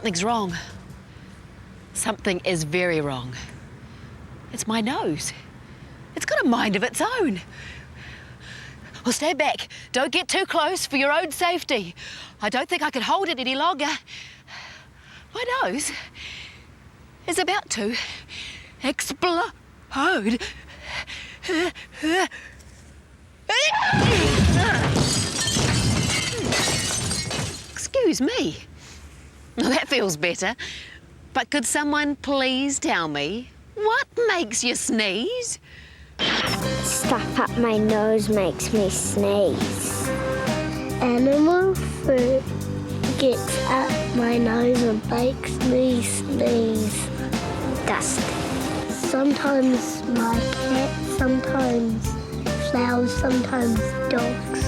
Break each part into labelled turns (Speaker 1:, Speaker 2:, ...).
Speaker 1: Something's wrong. Something is very wrong. It's my nose. It's got a mind of its own. Well, stay back. Don't get too close for your own safety. I don't think I can hold it any longer. My nose is about to explode. Excuse me. Well, that feels better. But could someone please tell me what makes you sneeze?
Speaker 2: Stuff up my nose makes me sneeze.
Speaker 3: Animal food gets up my nose and makes me sneeze.
Speaker 2: Dust.
Speaker 3: Sometimes my cat, sometimes flowers, sometimes dogs.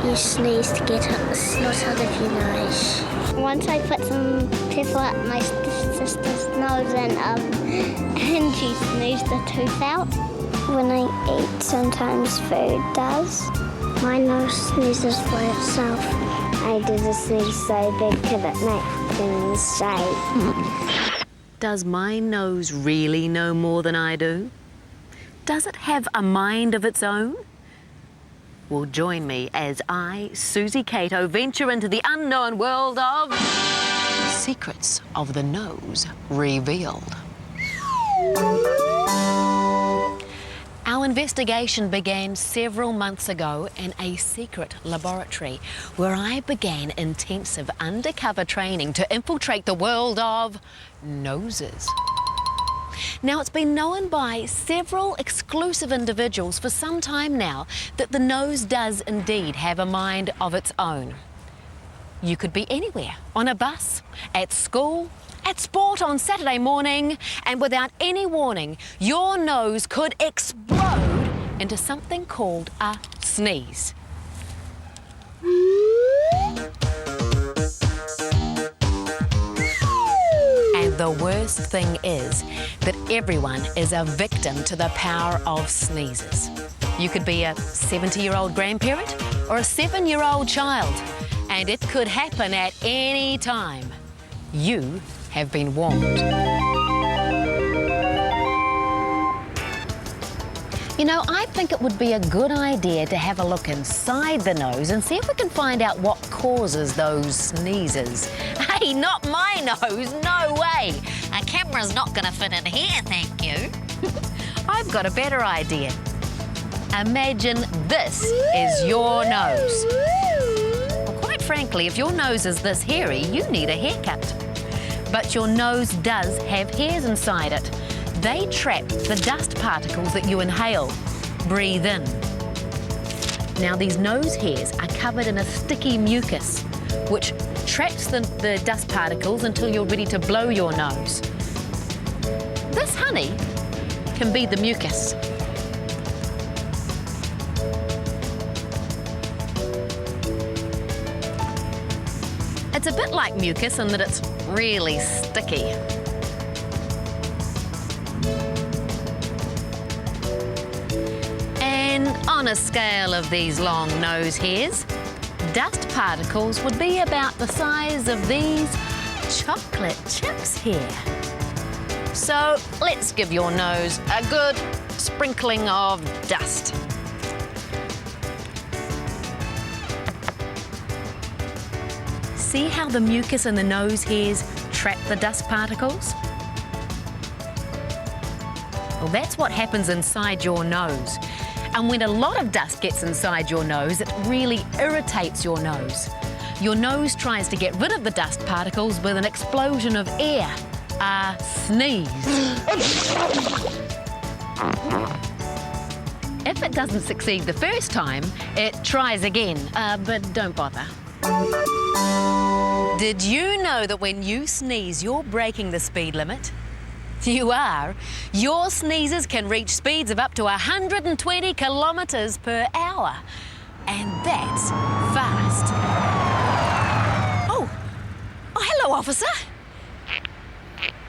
Speaker 2: You sneeze to get the snot out of your nose.
Speaker 3: Once I put some pepper up my sister's nose and she sneezed the tooth out.
Speaker 2: When I eat, sometimes food does. My nose sneezes by itself. I do the sneeze so big that it makes things shake.
Speaker 1: Does my nose really know more than I do? Does it have a mind of its own? Well, join me as I, Suzy Cato, venture into the unknown world of Secrets of the Nose Revealed. Our investigation began several months ago in a secret laboratory where I began intensive undercover training to infiltrate the world of noses. Now, it's been known by several exclusive individuals for some time now that the nose does indeed have a mind of its own. You could be anywhere, on a bus, at school, at sport on Saturday morning, and without any warning, your nose could explode into something called a sneeze. And the worst thing is that everyone is a victim to the power of sneezes. You could be a 70-year-old grandparent or a 7-year-old child, and it could happen at any time. You have been warned. You know, I think it would be a good idea to have a look inside the nose and see if we can find out what causes those sneezes. Hey, not my nose, no way. A camera's not gonna fit in here, thank you. I've got a better idea. Imagine this is your nose. Well, quite frankly, if your nose is this hairy, you need a haircut. But your nose does have hairs inside it. They trap the dust particles that you inhale. Breathe in. Now, these nose hairs are covered in a sticky mucus, which traps the dust particles until you're ready to blow your nose. This honey can be the mucus. It's a bit like mucus in that it's really sticky. And on a scale of these long nose hairs, dust particles would be about the size of these chocolate chips here. So let's give your nose a good sprinkling of dust. See how the mucus in the nose hairs trap the dust particles? Well, that's what happens inside your nose. And when a lot of dust gets inside your nose, it really irritates your nose. Your nose tries to get rid of the dust particles with an explosion of air, a sneeze. If it doesn't succeed the first time, it tries again, but don't bother. Did you know that when you sneeze, you're breaking the speed limit? You are. Your sneezes can reach speeds of up to 120 kilometres per hour. And that's fast. Oh, hello, officer.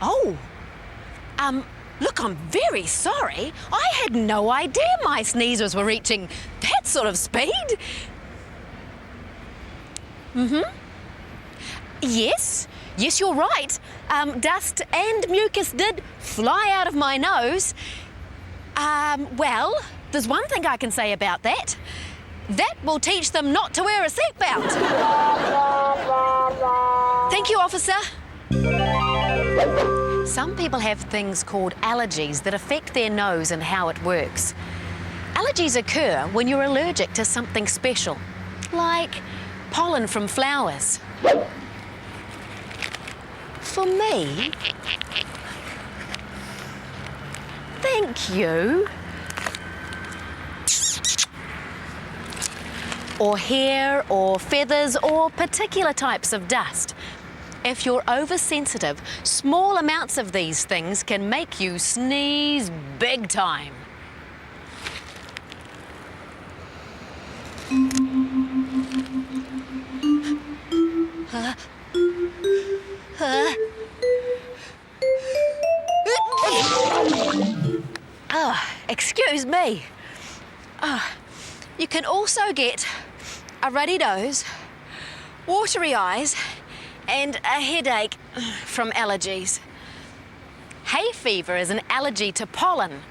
Speaker 1: Oh, look, I'm very sorry. I had no idea my sneezes were reaching that sort of speed. Yes, Yes, you're right. Dust and mucus did fly out of my nose. Well, there's one thing I can say about that. That will teach them not to wear a seatbelt. Thank you, officer. Some people have things called allergies that affect their nose and how it works. Allergies occur when you're allergic to something special, like pollen from flowers. For me, thank you. Or hair, or feathers, or particular types of dust. If you're oversensitive, small amounts of these things can make you sneeze big time. Excuse me. You can also get a ruddy nose, watery eyes, and a headache from allergies. Hay fever is an allergy to pollen.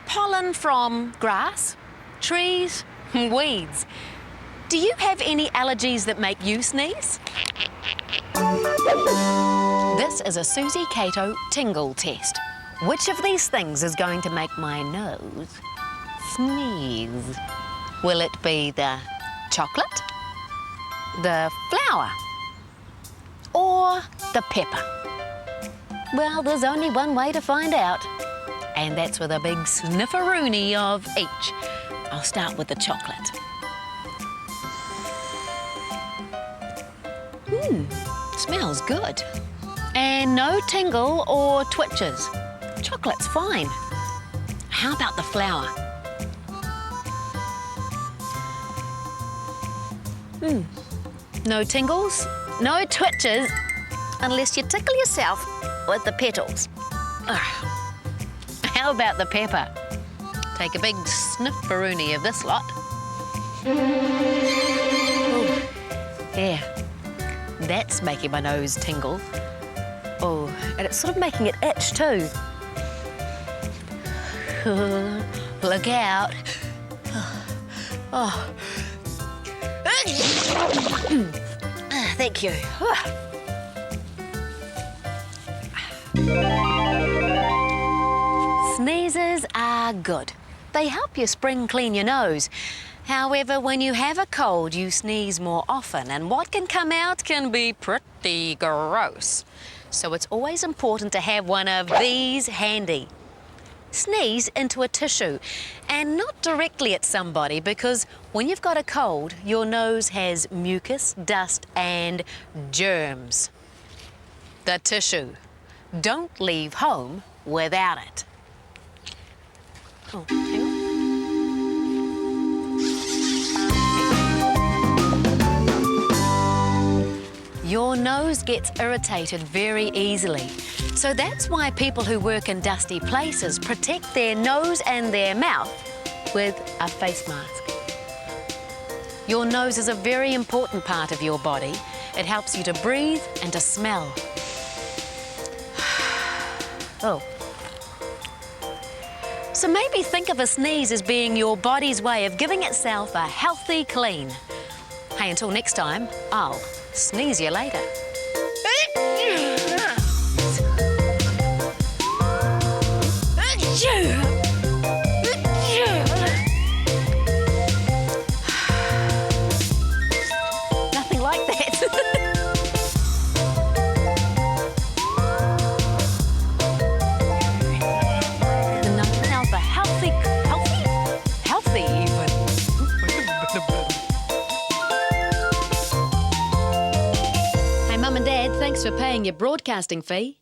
Speaker 1: Pollen from grass, trees, weeds. Do you have any allergies that make you sneeze? This is a Suzy Cato tingle test. Which of these things is going to make my nose sneeze? Will it be the chocolate, the flour, or the pepper? Well, there's only one way to find out, and that's with a big snifferoonie of each. I'll start with the chocolate. Smells good. And no tingle or twitches. Chocolate's fine. How about the flour? No tingles, no twitches, unless you tickle yourself with the petals. How about the pepper? Take a big snifferoonie of this lot. Yeah, that's making my nose tingle. Oh, and it's sort of making it itch too. Look out. Oh. Thank you. Sneezes are good. They help you spring clean your nose. However, when you have a cold, you sneeze more often, and what can come out can be pretty gross. So it's always important to have one of these handy. Sneeze into a tissue, and not directly at somebody, because when you've got a cold, your nose has mucus, dust, and germs. The tissue. Don't leave home without it. Oh, hang on. Your nose gets irritated very easily. So that's why people who work in dusty places protect their nose and their mouth with a face mask. Your nose is a very important part of your body. It helps you to breathe and to smell. Oh. So maybe think of a sneeze as being your body's way of giving itself a healthy clean. Hey, until next time, I'll sneeze you later. Nothing like that. Now the healthy even. Hey, Mum and Dad, thanks for paying your broadcasting fee.